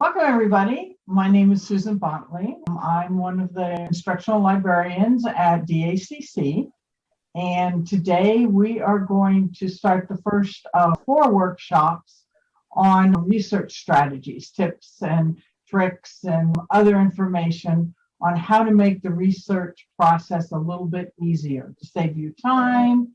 Welcome, everybody. My name is Susan Bontly. I'm one of the instructional librarians at DACC. And today we are going to start the first of 4 workshops on research strategies, tips and tricks and other information on how to make the research process a little bit easier, to save you time,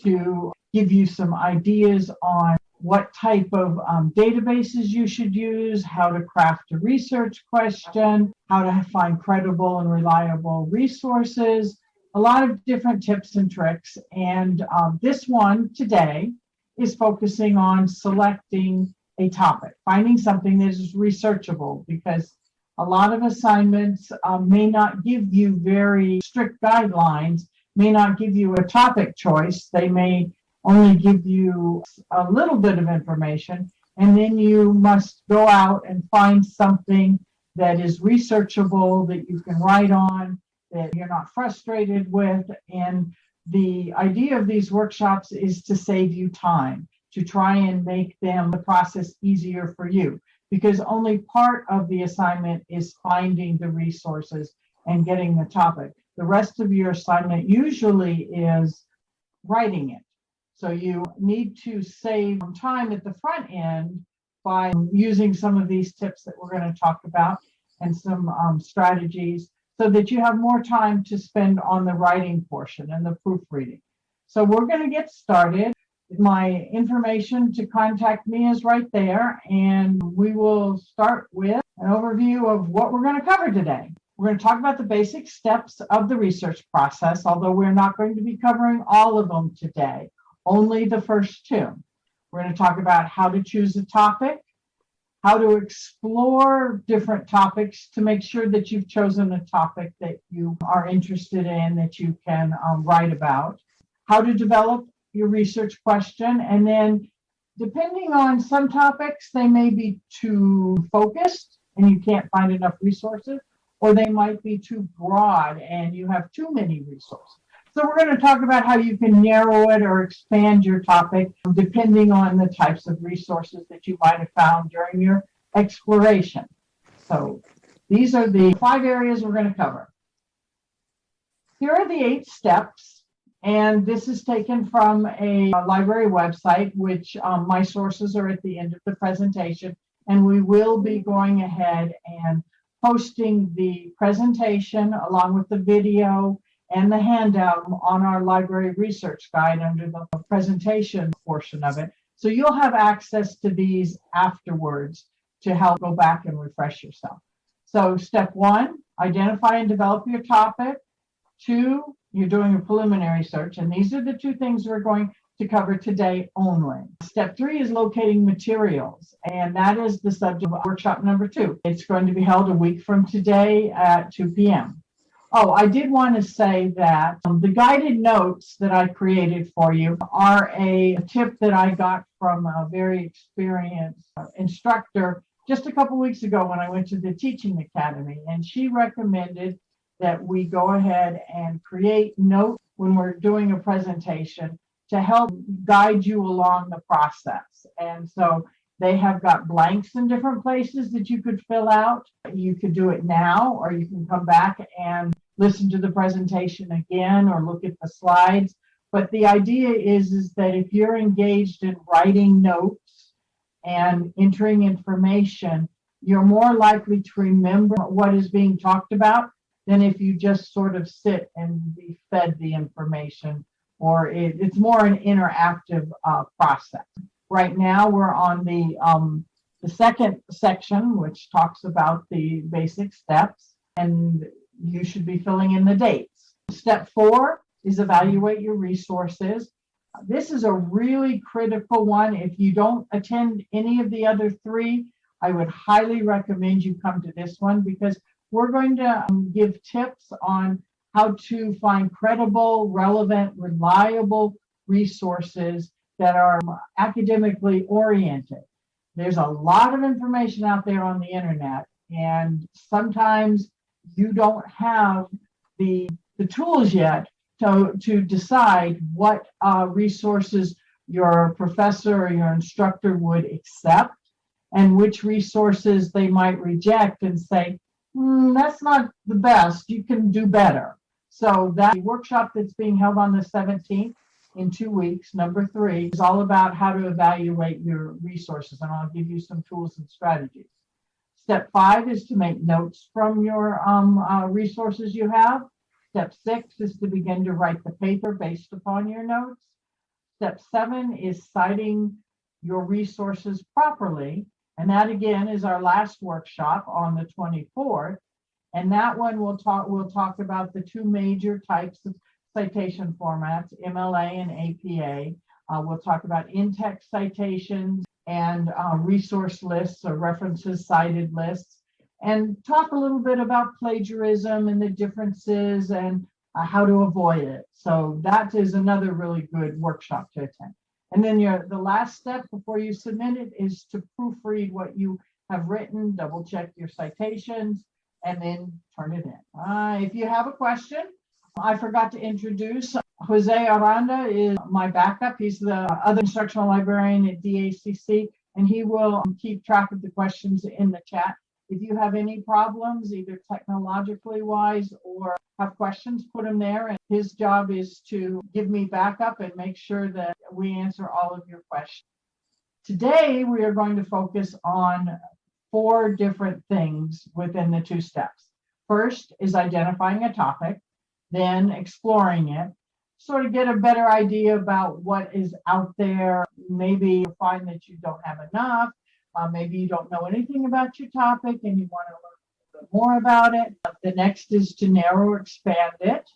to give you some ideas on what type of databases you should use, how to craft a research question, how to find credible and reliable resources, a lot of different tips and tricks. And this one today is focusing on selecting a topic, finding something that is researchable, because a lot of assignments may not give you very strict guidelines, may not give you a topic choice. They may only give you a little bit of information, and then you must go out and find something that is researchable, that you can write on, that you're not frustrated with. And the idea of these workshops is to save you time, to try and make the process easier for you, because only part of the assignment is finding the resources and getting the topic. The rest of your assignment usually is writing it. So you need to save time at the front end by using some of these tips that we're going to talk about and some strategies, so that you have more time to spend on the writing portion and the proofreading. So we're going to get started. My information to contact me is right there, and we will start with an overview of what we're going to cover today. We're going to talk about the basic steps of the research process, although we're not going to be covering all of them today. Only the first 2. We're going to talk about how to choose a topic, how to explore different topics to make sure that you've chosen a topic that you are interested in, that you can write about, how to develop your research question, and then depending on some topics, they may be too focused and you can't find enough resources, or they might be too broad and you have too many resources. So we're going to talk about how you can narrow it or expand your topic depending on the types of resources that you might have found during your exploration. So these are the 5 areas we're going to cover. Here are the 8 steps, and this is taken from a library website, which my sources are at the end of the presentation, and we will be going ahead and posting the presentation along with the video and the handout on our library research guide under the presentation portion of it. So you'll have access to these afterwards to help go back and refresh yourself. So step 1, identify and develop your topic. 2, you're doing a preliminary search, and these are the 2 things we're going to cover today only. Step 3 is locating materials, and that is the subject of workshop number 2. It's going to be held a week from today at 2 p.m. Oh, I did want to say that the guided notes that I created for you are a tip that I got from a very experienced instructor just a couple weeks ago when I went to the Teaching Academy, and she recommended that we go ahead and create notes when we're doing a presentation to help guide you along the process. And so they have got blanks in different places that you could fill out. You could do it now, or you can come back and listen to the presentation again or look at the slides. But the idea is that if you're engaged in writing notes and entering information, you're more likely to remember what is being talked about than if you just sort of sit and be fed the information, or it's more an interactive process. Right now, we're on the second section, which talks about the basic steps, and you should be filling in the dates. Step 4 is evaluate your resources. This is a really critical one. If you don't attend any of the other 3, I would highly recommend you come to this one, because we're going to give tips on how to find credible, relevant, reliable resources that are academically oriented. There's a lot of information out there on the internet, and sometimes you don't have the tools yet to decide what resources your professor or your instructor would accept. and which resources they might reject and say, that's not the best, you can do better. So that workshop that's being held on the 17th in 2 weeks, number 3, is all about how to evaluate your resources, and I'll give you some tools and strategies. Step 5 is to make notes from your resources you have. Step 6 is to begin to write the paper based upon your notes. Step 7 is citing your resources properly. And that again is our last workshop on the 24th. And that one we'll talk about the 2 major types of citation formats, MLA and APA. We'll talk about in-text citations and resource lists or references cited lists, and talk a little bit about plagiarism and the differences and how to avoid it. So that is another really good workshop to attend. And then the last step before you submit it is to proofread what you have written, double check your citations, and then turn it in. If you have a question, I forgot to introduce Jose Aranda is my backup. He's the other instructional librarian at DACC, and he will keep track of the questions in the chat. If you have any problems, either technologically wise or have questions, put them there. And his job is to give me backup and make sure that we answer all of your questions. Today, we are going to focus on 4 different things within the 2 steps. First is identifying a topic, then exploring it, sort of get a better idea about what is out there. Maybe you'll find that you don't have enough. Maybe you don't know anything about your topic and you want to learn a little bit more about it. The next is to narrow or expand it.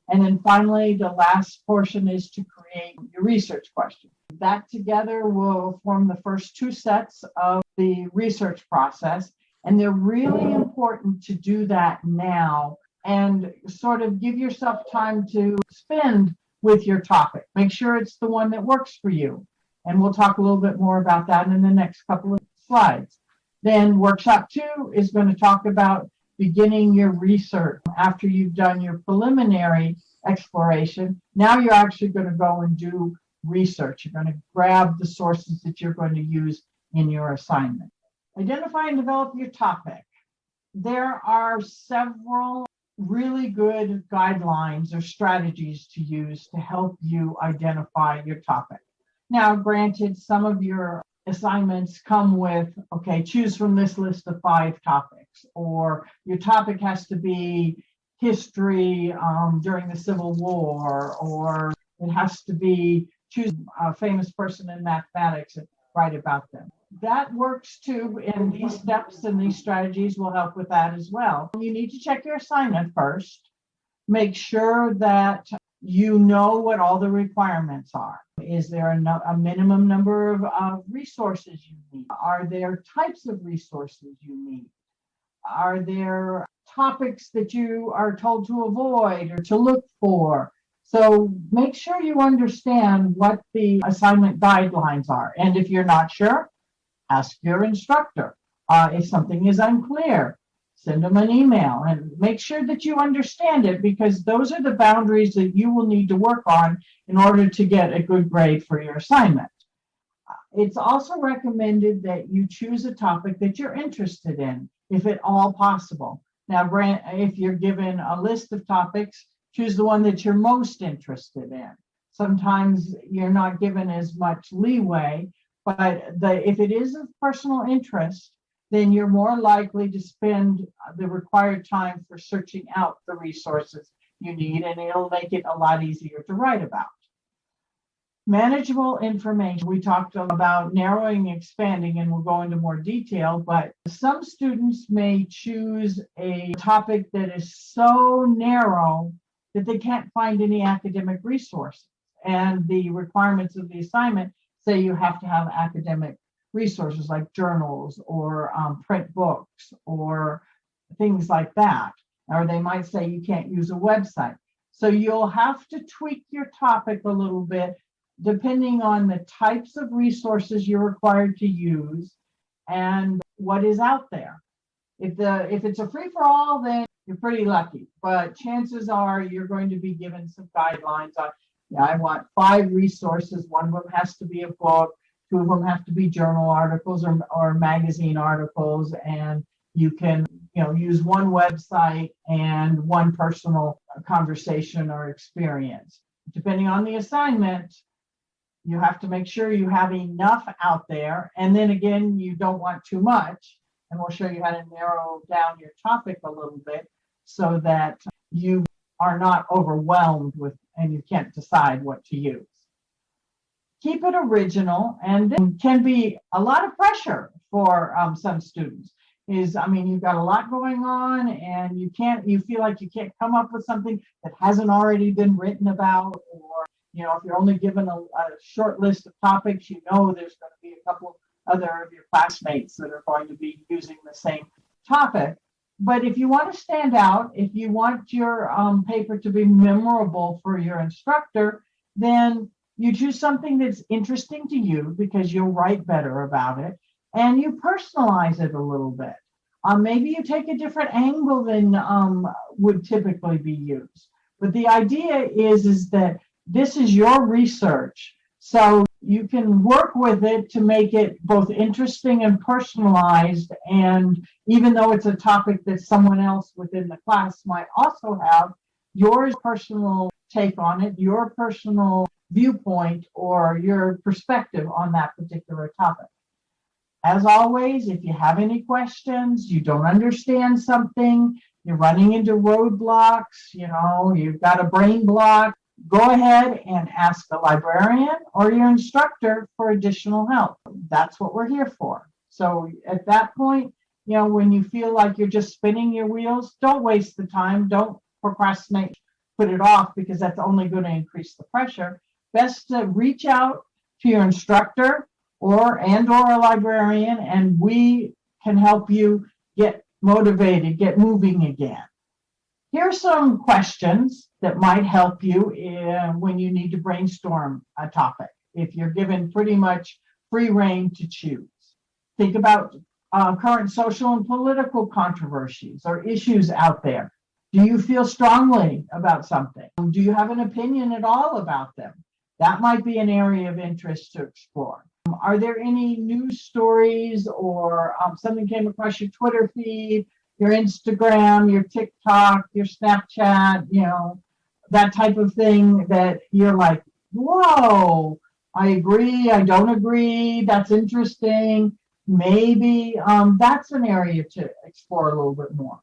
And then finally, the last portion is to create your research question. That together will form the first 2 sets of the research process. And they're really important to do that now and sort of give yourself time to spend with your topic. Make sure it's the one that works for you. And we'll talk a little bit more about that in the next couple of slides. Then workshop 2 is going to talk about beginning your research after you've done your preliminary exploration. Now you're actually going to go and do research. You're going to grab the sources that you're going to use in your assignment. Identify and develop your topic. There are several really good guidelines or strategies to use to help you identify your topic. Now, granted, some of your assignments come with, okay, choose from this list of 5 topics, or your topic has to be history during the Civil War, or it has to be choose a famous person in mathematics and write about them. That works too, and these steps and these strategies will help with that as well. You need to check your assignment first. Make sure that you know what all the requirements are. Is there a minimum number of resources you need? Are there types of resources you need? Are there topics that you are told to avoid or to look for? So make sure you understand what the assignment guidelines are. And if you're not sure, ask your instructor. If something is unclear, send them an email and make sure that you understand it, because those are the boundaries that you will need to work on in order to get a good grade for your assignment. It's also recommended that you choose a topic that you're interested in, if at all possible. Now, if you're given a list of topics, choose the one that you're most interested in. Sometimes you're not given as much leeway, but if it is of personal interest, then you're more likely to spend the required time for searching out the resources you need, and it'll make it a lot easier to write about. Manageable information. We talked about narrowing and expanding, and we'll go into more detail, but some students may choose a topic that is so narrow that they can't find any academic resources. And the requirements of the assignment say you have to have academic resources like journals or print books or things like that. Or they might say you can't use a website. So you'll have to tweak your topic a little bit depending on the types of resources you're required to use and what is out there. If it's a free-for-all, then you're pretty lucky. But chances are you're going to be given some guidelines on, I want 5 resources. One of them has to be a book. 2 of them have to be journal articles or magazine articles, and you can use one website and one personal conversation or experience. Depending on the assignment, you have to make sure you have enough out there, and then again, you don't want too much, and we'll show you how to narrow down your topic a little bit so that you are not overwhelmed with and you can't decide what to use. Keep it original, and it can be a lot of pressure for some students. You've got a lot going on, and you feel like you can't come up with something that hasn't already been written about, or if you're only given a short list of topics, there's going to be a couple other of your classmates that are going to be using the same topic. But if you want to stand out, if you want your paper to be memorable for your instructor, then you choose something that's interesting to you because you'll write better about it, and you personalize it a little bit. Maybe you take a different angle than would typically be used. But the idea is that this is your research, so you can work with it to make it both interesting and personalized. And even though it's a topic that someone else within the class might also have, your personal take on it, your personal viewpoint, or your perspective on that particular topic. As always, if you have any questions, you don't understand something, you're running into roadblocks, you've got a brain block, go ahead and ask the librarian or your instructor for additional help. That's what we're here for. So at that point, when you feel like you're just spinning your wheels, don't waste the time, don't procrastinate, put it off, because that's only going to increase the pressure. Best to reach out to your instructor or a librarian, and we can help you get motivated, get moving again. Here are some questions that might help you when you need to brainstorm a topic, if you're given pretty much free rein to choose. Think about current social and political controversies or issues out there. Do you feel strongly about something? Do you have an opinion at all about them? That might be an area of interest to explore. Are there any news stories or something came across your Twitter feed, your Instagram, your TikTok, your Snapchat, that type of thing that you're like, whoa, I agree, I don't agree, that's interesting. Maybe that's an area to explore a little bit more.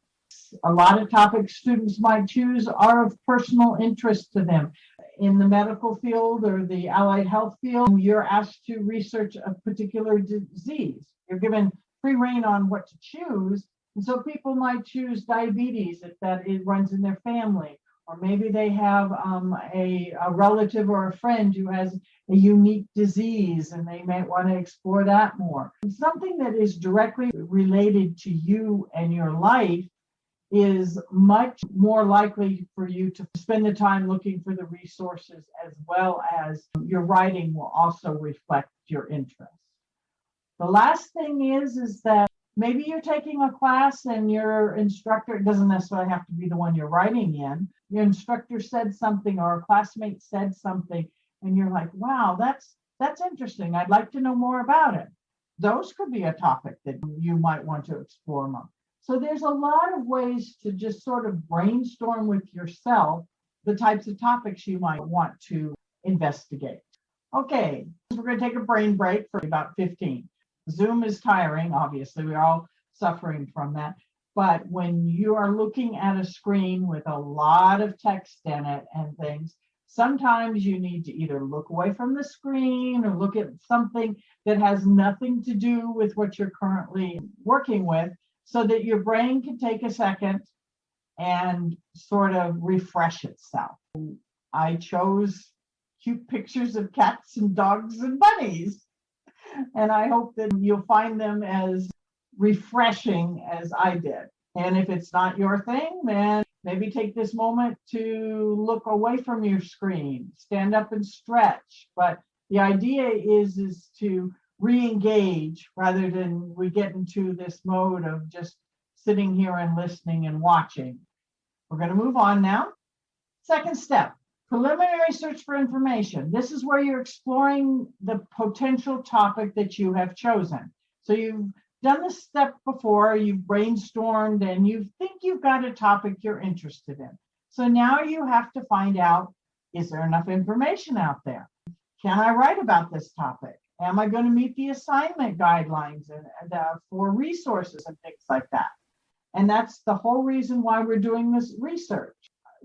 A lot of topics students might choose are of personal interest to them. In the medical field or the allied health field, you're asked to research a particular disease. You're given free rein on what to choose. And so people might choose diabetes if it runs in their family, or maybe they have a relative or a friend who has a unique disease and they might want to explore that more. Something that is directly related to you and your life is much more likely for you to spend the time looking for the resources, as well as your writing will also reflect your interests. The last thing is that maybe you're taking a class and your instructor, it doesn't necessarily have to be the one you're writing in, your instructor said something or a classmate said something, and you're like, wow, that's interesting. I'd like to know more about it. Those could be a topic that you might want to explore more. So there's a lot of ways to just sort of brainstorm with yourself the types of topics you might want to investigate. Okay, we're going to take a brain break for about 15. Zoom is tiring, obviously, we're all suffering from that. But when you are looking at a screen with a lot of text in it and things, sometimes you need to either look away from the screen or look at something that has nothing to do with what you're currently working with, so that your brain can take a second and sort of refresh itself. I chose cute pictures of cats and dogs and bunnies, and I hope that you'll find them as refreshing as I did. And if it's not your thing, then maybe take this moment to look away from your screen, stand up and stretch. But the idea is to re-engage rather than we get into this mode of just sitting here and listening and watching. We're going to move on now. Second step, Preliminary search for information. This is where you're exploring the potential topic that you have chosen. So you've done this step before, you've brainstormed, and you think you've got a topic you're interested in. So now you have to find out, is there enough information out there? Can I write about this topic? Am I going to meet the assignment guidelines for resources and things like that? And that's the whole reason why we're doing this research.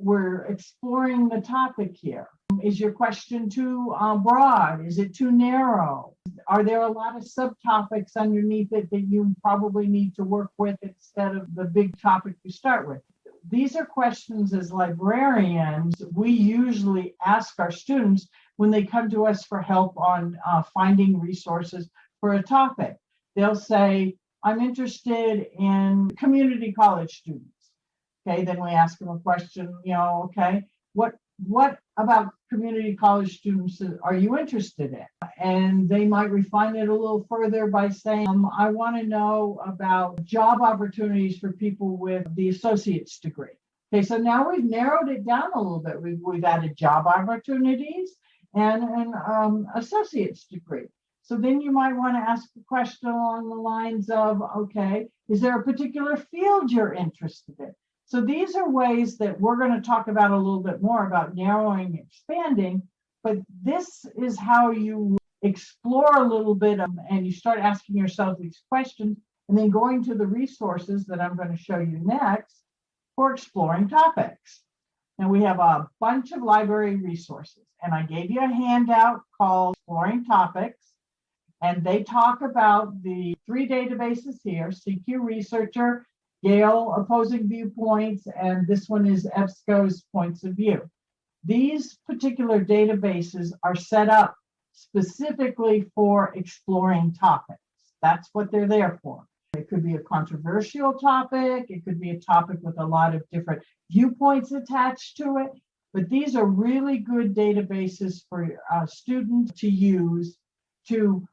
We're exploring the topic here. Is your question too broad? Is it too narrow? Are there a lot of subtopics underneath it that you probably need to work with instead of the big topic you start with? These are questions as librarians we usually ask our students when they come to us for help on finding resources for a topic. They'll say, I'm interested in community college students. Okay, then we ask them a question, okay, what about community college students are you interested in? And they might refine it a little further by saying, I want to know about job opportunities for people with the associate's degree. Okay, so now we've narrowed it down a little bit. We've added job opportunities and an associate's degree. So then you might want to ask a question along the lines of, okay, is there a particular field you're interested in? So these are ways that we're going to talk about a little bit more about narrowing, expanding, but this is how you explore a little bit and you start asking yourself these questions and then going to the resources that I'm going to show you next for exploring topics. Now we have a bunch of library resources and I gave you a handout called Exploring Topics and they talk about the 3 databases here, CQ Researcher, Gale Opposing Viewpoints, and this one is EBSCO's Points of View. These particular databases are set up specifically for exploring topics. That's what they're there for. It could be a controversial topic. It could be a topic with a lot of different viewpoints attached to it. But these are really good databases for students to use to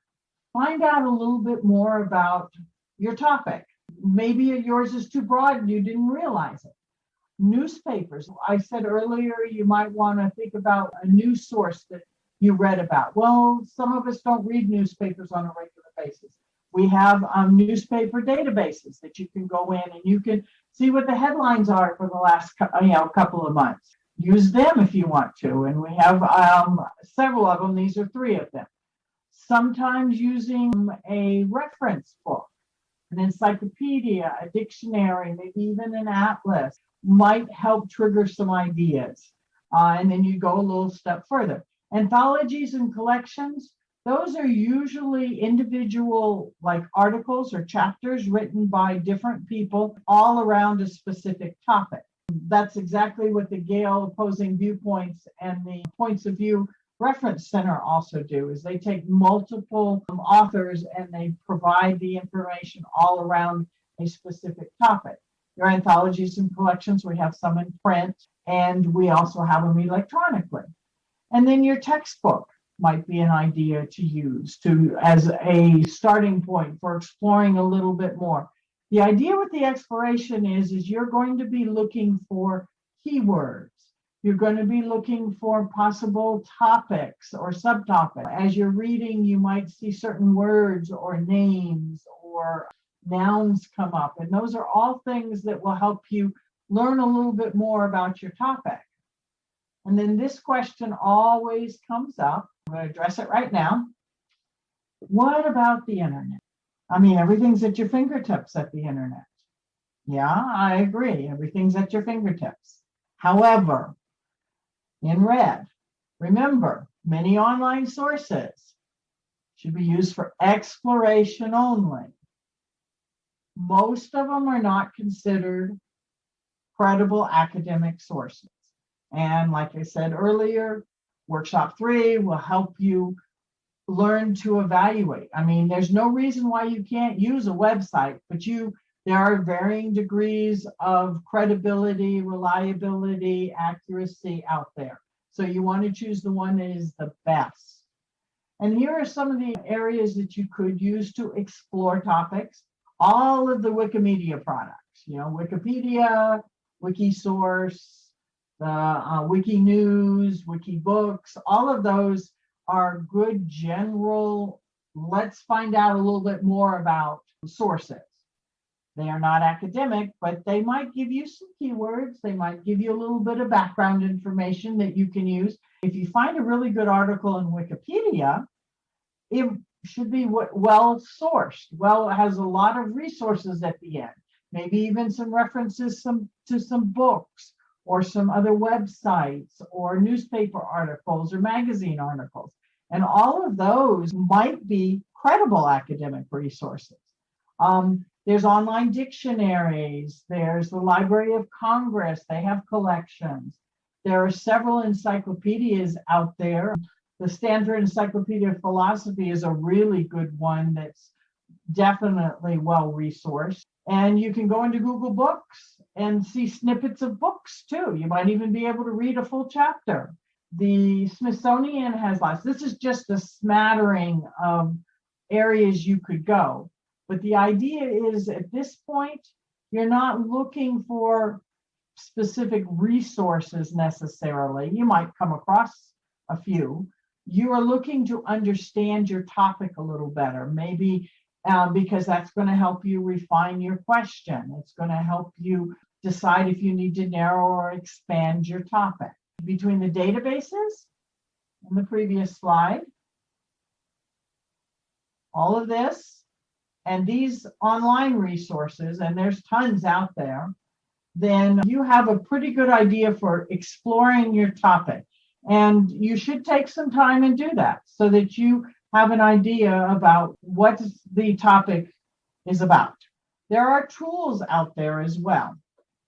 find out a little bit more about your topic. Maybe yours is too broad and you didn't realize it. Newspapers. I said earlier, you might want to think about a news source that you read about. Well, some of us don't read newspapers on a regular basis. We have newspaper databases that you can go in and you can see what the headlines are for the last couple of months. Use them if you want to. And we have several of them. These are 3 of them. Sometimes using a reference book, an encyclopedia, a dictionary, maybe even an atlas might help trigger some ideas. And then you go a little step further. Anthologies and collections, those are usually individual like articles or chapters written by different people all around a specific topic. That's exactly what the Gale Opposing Viewpoints and the Points of View Reference Center also do, is they take multiple authors and they provide the information all around a specific topic. Your anthologies and collections, we have some in print and we also have them electronically. And then your textbook might be an idea to use as a starting point for exploring a little bit more. The idea with the exploration is you're going to be looking for keywords. You're going to be looking for possible topics or subtopics. As you're reading, you might see certain words or names or nouns come up. And those are all things that will help you learn a little bit more about your topic. And then this question always comes up. I'm going to address it right now. What about the internet? I mean, everything's at your fingertips at the internet. Yeah, I agree. Everything's at your fingertips. However, in red, remember, many online sources should be used for exploration only. Most of them are not considered credible academic sources. And like I said earlier, Workshop 3 will help you learn to evaluate. I mean, there's no reason why you can't use a website, but there are varying degrees of credibility, reliability, accuracy out there. So you want to choose the one that is the best. And here are some of the areas that you could use to explore topics. All of the Wikimedia products, Wikipedia, Wikisource, the Wiki News, Wiki Books, all of those are good general, let's find out a little bit more about sources. They are not academic, but they might give you some keywords. They might give you a little bit of background information that you can use. If you find a really good article in Wikipedia, it should be well sourced. Well, it has a lot of resources at the end, maybe even some references to some books or some other websites or newspaper articles or magazine articles. And all of those might be credible academic resources. There's online dictionaries. There's the Library of Congress. They have collections. There are several encyclopedias out there. The Stanford Encyclopedia of Philosophy is a really good one that's definitely well resourced. And you can go into Google Books and see snippets of books too. You might even be able to read a full chapter. The Smithsonian has lots. This is just a smattering of areas you could go. But the idea is at this point, you're not looking for specific resources necessarily. You might come across a few. You are looking to understand your topic a little better, maybe because that's going to help you refine your question. It's going to help you decide if you need to narrow or expand your topic. Between the databases in the previous slide, all of this, and these online resources, and there's tons out there, then you have a pretty good idea for exploring your topic. And you should take some time and do that so that you have an idea about what the topic is about. There are tools out there as well.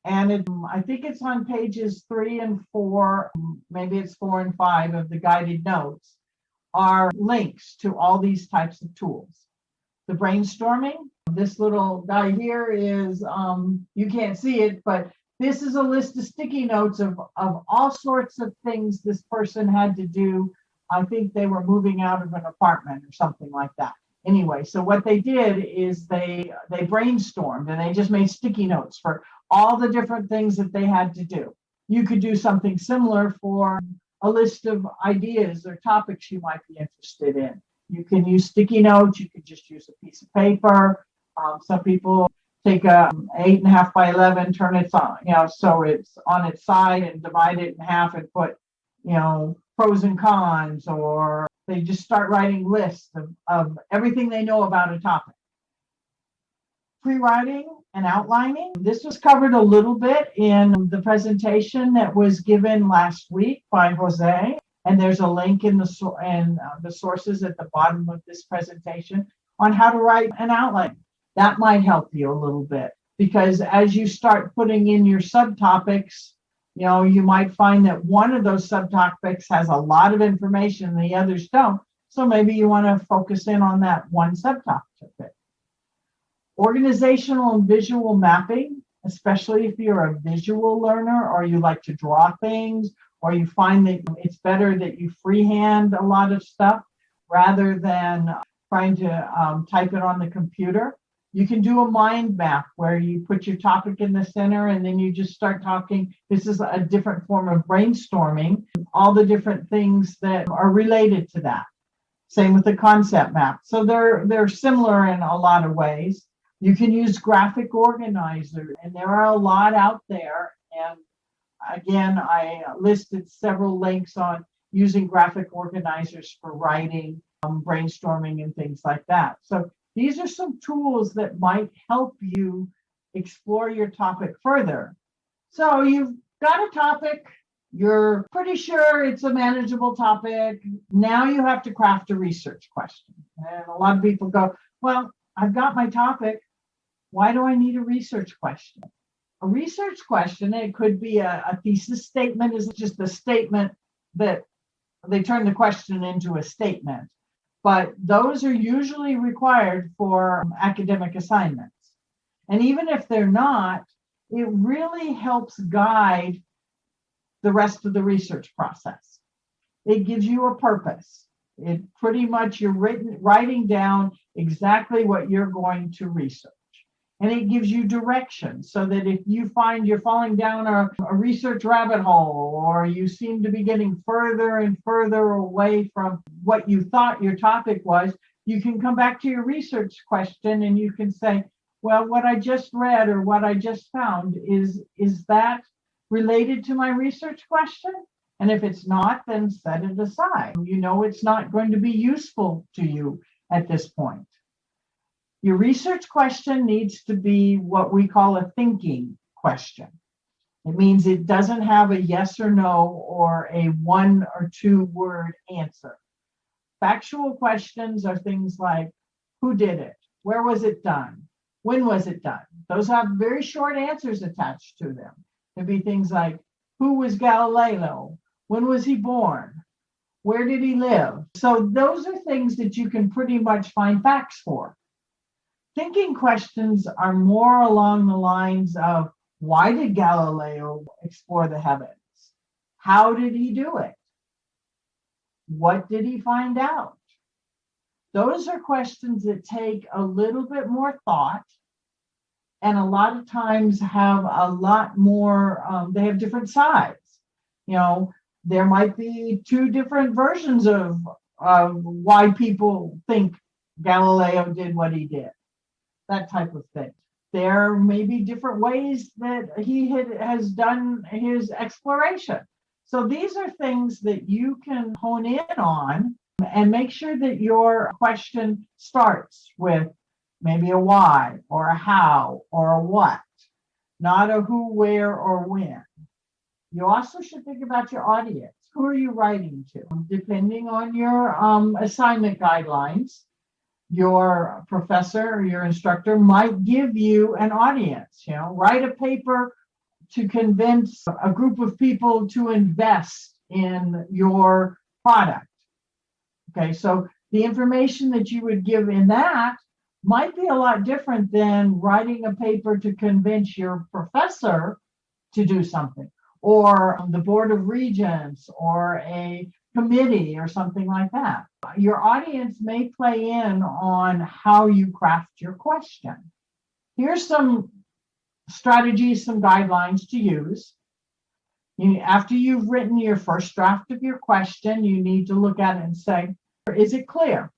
And I think it's on pages 3 and 4, maybe it's 4 and 5 of the guided notes, are links to all these types of tools. The brainstorming, this little guy here is, you can't see it, but this is a list of sticky notes of all sorts of things this person had to do. I think they were moving out of an apartment or something like that. Anyway, so what they did is they brainstormed and they just made sticky notes for all the different things that they had to do. You could do something similar for a list of ideas or topics you might be interested in. You can use sticky notes. You could just use a piece of paper. Some people take a 8.5 by 11, turn it on, so it's on its side and divide it in half and put, pros and cons, or they just start writing lists of everything they know about a topic. Pre-writing and outlining. This was covered a little bit in the presentation that was given last week by Jose. And there's a link in the sources at the bottom of this presentation on how to write an outline. That might help you a little bit, because as you start putting in your subtopics, you might find that one of those subtopics has a lot of information and the others don't. So maybe you want to focus in on that one subtopic. Organizational and visual mapping, especially if you're a visual learner or you like to draw things, or you find that it's better that you freehand a lot of stuff rather than trying to type it on the computer. You can do a mind map where you put your topic in the center and then you just start talking. This is a different form of brainstorming, all the different things that are related to that. Same with the concept map. So they're similar in a lot of ways. You can use graphic organizer, and there are a lot out there. And again, I listed several links on using graphic organizers for writing, brainstorming, and things like that. So these are some tools that might help you explore your topic further. So you've got a topic, you're pretty sure it's a manageable topic. Now you have to craft a research question. And a lot of people go, well, I've got my topic. Why do I need a research question? A research question, it could be a thesis statement, is just a statement that they turn the question into a statement. But those are usually required for academic assignments. And even if they're not, it really helps guide the rest of the research process. It gives you a purpose. It pretty much, you're writing down exactly what you're going to research. and it gives you direction so that if you find you're falling down a research rabbit hole, or you seem to be getting further and further away from what you thought your topic was, you can come back to your research question and you can say, well, what I just read or what I just found, is that related to my research question? And if it's not, then set it aside. You know it's not going to be useful to you at this point. Your research question needs to be what we call a thinking question. It means it doesn't have a yes or no or a 1 or 2 word answer. Factual questions are things like, who did it? Where was it done? When was it done? Those have very short answers attached to them. It'd be things like, who was Galileo? When was he born? Where did he live? So those are things that you can pretty much find facts for. Thinking questions are more along the lines of, why did Galileo explore the heavens? How did he do it? What did he find out? Those are questions that take a little bit more thought, and a lot of times have a lot more, they have different sides. There might be 2 different versions of why people think Galileo did what he did, that type of thing. There may be different ways that he has done his exploration. So these are things that you can hone in on and make sure that your question starts with maybe a why or a how or a what, not a who, where, or when. You also should think about your audience. Who are you writing to? Depending on your assignment guidelines, your professor or your instructor might give you an audience. Write a paper to convince a group of people to invest in your product. Okay, so the information that you would give in that might be a lot different than writing a paper to convince your professor to do something, or the board of regents, or a committee, or something like that. Your audience may play in on how you craft your question. Here's some strategies, some guidelines to use. After you've written your first draft of your question, you need to look at it and say, is it clear?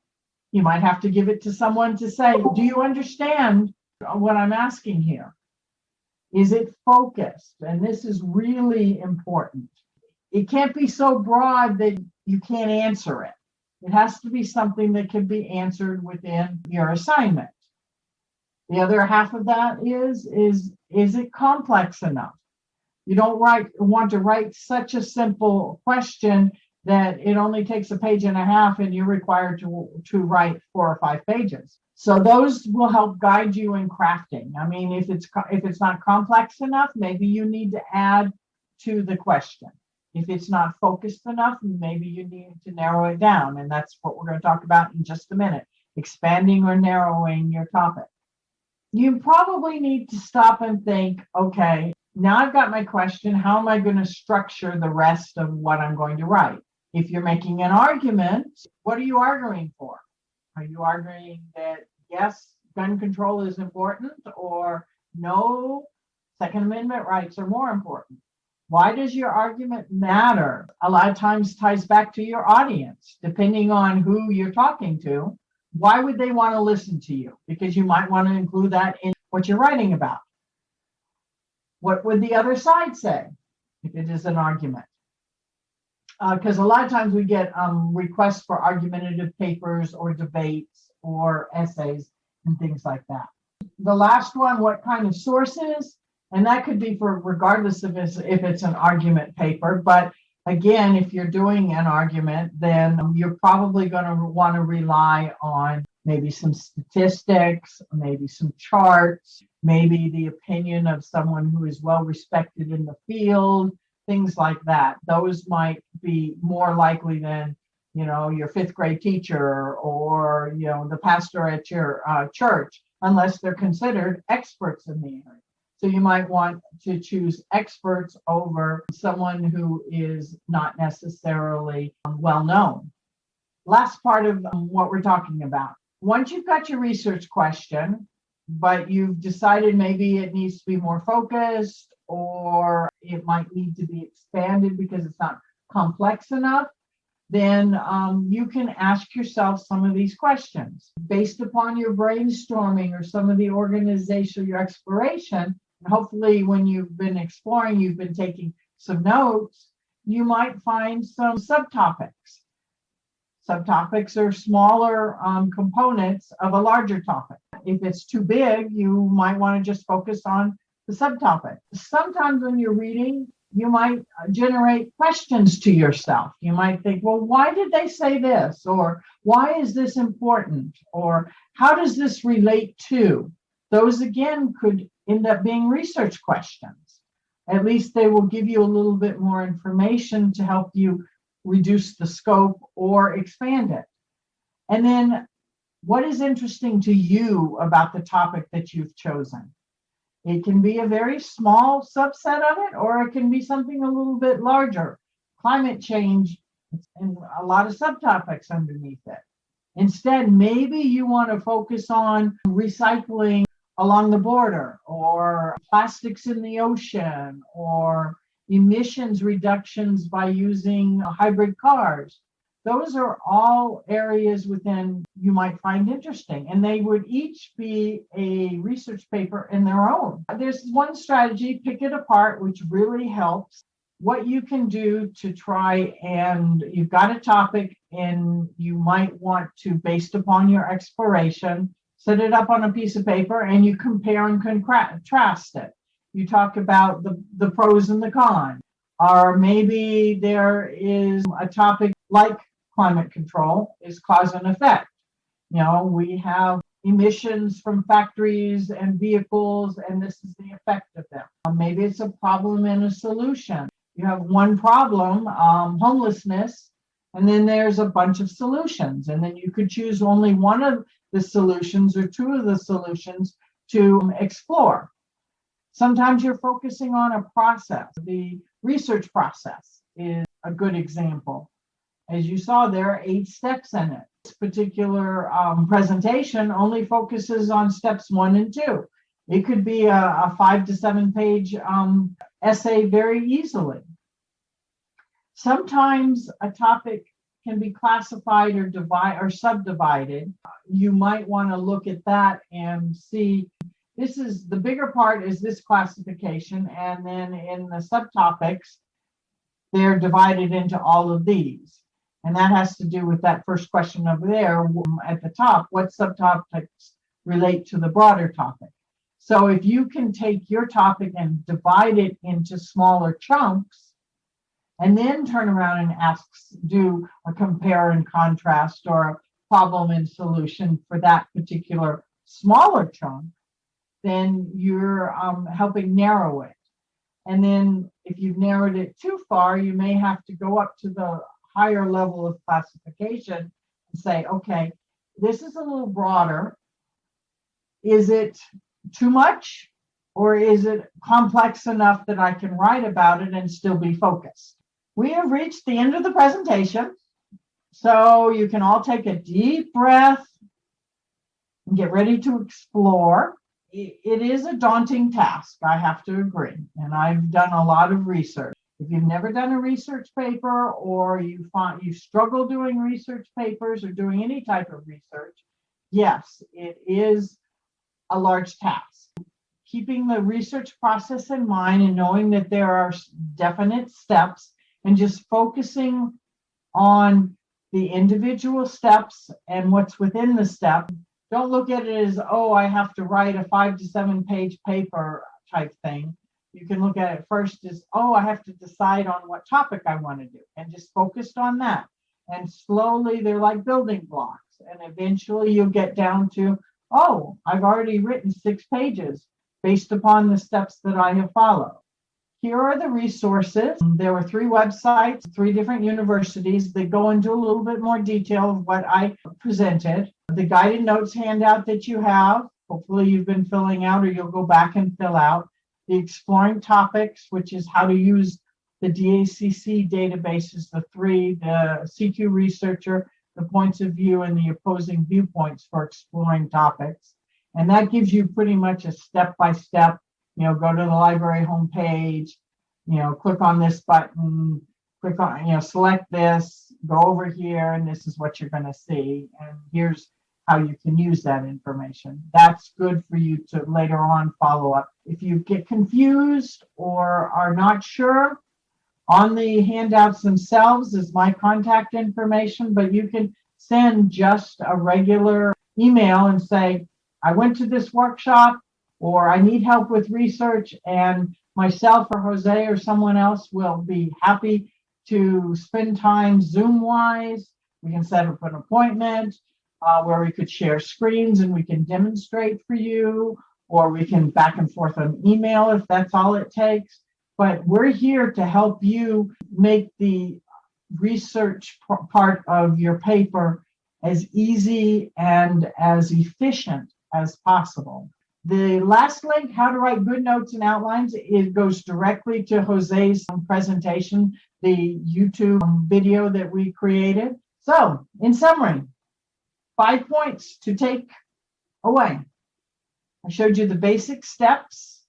You might have to give it to someone to say, do you understand what I'm asking here? Is it focused? And this is really important. It can't be so broad that you can't answer it. It has to be something that can be answered within your assignment. The other half of that is it complex enough? You don't want to write such a simple question that it only takes a page and a half and you're required to write 4 or 5 pages. So those will help guide you in crafting. I mean, if it's not complex enough, maybe you need to add to the question. If it's not focused enough, maybe you need to narrow it down. And that's what we're going to talk about in just a minute, expanding or narrowing your topic. You probably need to stop and think, okay, now I've got my question. How am I going to structure the rest of what I'm going to write? If you're making an argument, what are you arguing for? Are you arguing that, yes, gun control is important, or no, Second Amendment rights are more important? Why does your argument matter? A lot of times ties back to your audience. Depending on who you're talking to, why would they want to listen to you? Because you might want to include that in what you're writing about. What would the other side say if it is an argument? Because a lot of times we get requests for argumentative papers or debates or essays and things like that. The last one, what kind of sources? And that could be for regardless of if it's an argument paper. But again, if you're doing an argument, then you're probably going to want to rely on maybe some statistics, maybe some charts, maybe the opinion of someone who is well respected in the field, things like that. Those might be more likely than, your 5th grade teacher or, the pastor at your church, unless they're considered experts in the area. So you might want to choose experts over someone who is not necessarily well known. Last part of what we're talking about. Once you've got your research question, but you've decided maybe it needs to be more focused, or it might need to be expanded because it's not complex enough, then you can ask yourself some of these questions. Based upon your brainstorming or some of the organization, your exploration, and hopefully when you've been exploring, you've been taking some notes, you might find some subtopics. Subtopics are smaller components of a larger topic. If it's too big, you might want to just focus on the subtopic. Sometimes when you're reading, you might generate questions to yourself. You might think, well, why did they say this? Or why is this important? Or how does this relate to? Those, again, could end up being research questions. At least they will give you a little bit more information to help you reduce the scope or expand it. And then, what is interesting to you about the topic that you've chosen? It can be a very small subset of it, or it can be something a little bit larger. Climate change and a lot of subtopics underneath it. Instead, maybe you want to focus on recycling along the border, or plastics in the ocean, or emissions reductions by using hybrid cars. Those are all areas within you might find interesting, and they would each be a research paper in their own. There's one strategy, pick it apart, which really helps. What you can do to try, and you've got a topic and you might want to, based upon your exploration, set it up on a piece of paper and you compare and contrast it. You talk about the pros and the cons, or maybe there is a topic like climate control is cause and effect. We have emissions from factories and vehicles, and this is the effect of them. Maybe it's a problem and a solution. You have one problem, homelessness, and then there's a bunch of solutions. And then you could choose only one of the solutions or two of the solutions to explore. Sometimes you're focusing on a process. The research process is a good example. As you saw, there are 8 steps in it. This particular presentation only focuses on steps 1 and 2. It could be a 5 to 7 page essay very easily. Sometimes a topic can be classified or subdivided. You might want to look at that and see, this is the bigger part is this classification, and then in the subtopics, they're divided into all of these. And that has to do with that first question over there at the top. What subtopics relate to the broader topic? So if you can take your topic and divide it into smaller chunks, and then turn around and do a compare and contrast or a problem and solution for that particular smaller chunk, then you're helping narrow it. And then if you've narrowed it too far, you may have to go up to the higher level of classification and say, okay, this is a little broader. Is it too much, or is it complex enough that I can write about it and still be focused? We have reached the end of the presentation, so you can all take a deep breath and get ready to explore. It is a daunting task, I have to agree, and I've done a lot of research. If you've never done a research paper, or you struggle doing research papers or doing any type of research, yes, it is a large task. Keeping the research process in mind and knowing that there are definite steps, and just focusing on the individual steps and what's within the step. Don't look at it as, oh, I have to write a 5 to 7 page paper type thing. You can look at it first as, oh, I have to decide on what topic I want to do, and just focused on that. And slowly they're like building blocks. And eventually you'll get down to, oh, I've already written 6 pages based upon the steps that I have followed. Here are the resources. There were 3 websites, 3 different universities that go into a little bit more detail of what I presented. The guided notes handout that you have, hopefully you've been filling out, or you'll go back and fill out. The exploring topics, which is how to use the DACC databases, the 3, the CQ researcher, the points of view, and the opposing viewpoints for exploring topics. And that gives you pretty much a step-by-step, go to the library homepage, click on this button, click on, select this, go over here, and this is what you're going to see. And here's how you can use that information. That's good for you to later on follow up. If you get confused or are not sure, on the handouts themselves is my contact information, but you can send just a regular email and say, I went to this workshop, or I need help with research, and myself or Jose or someone else will be happy to spend time Zoom-wise. We can set up an appointment where we could share screens and we can demonstrate for you, or we can back and forth on email if that's all it takes. But we're here to help you make the research part of your paper as easy and as efficient as possible. The last link, how to write good notes and outlines, it goes directly to Jose's presentation, the YouTube video that we created. So, in summary, 5 points to take away. I showed you the basic steps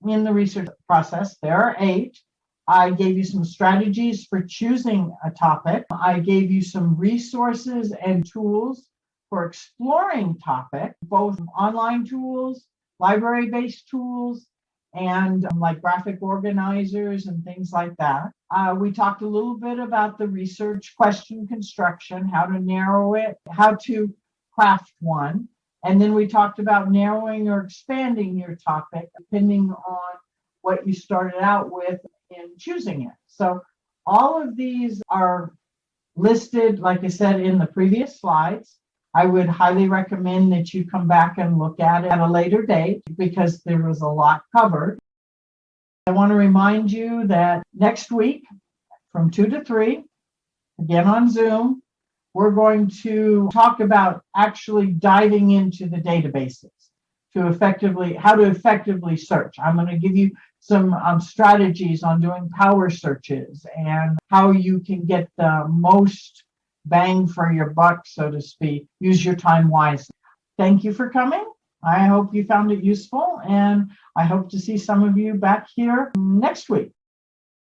in the research process. There are 8. I gave you some strategies for choosing a topic. I gave you some resources and tools for exploring topic, both online tools, library-based tools, and like graphic organizers and things like that. We talked a little bit about the research question construction, how to narrow it, how to craft one. And then we talked about narrowing or expanding your topic depending on what you started out with in choosing it. So all of these are listed, like I said, in the previous slides. I would highly recommend that you come back and look at it at a later date because there was a lot covered. I want to remind you that next week from 2 to 3, again on Zoom, we're going to talk about actually diving into the databases to how to effectively search. I'm going to give you some strategies on doing power searches and how you can get the most bang for your buck, so to speak. Use your time wisely. Thank you for coming. I hope you found it useful, and I hope to see some of you back here next week.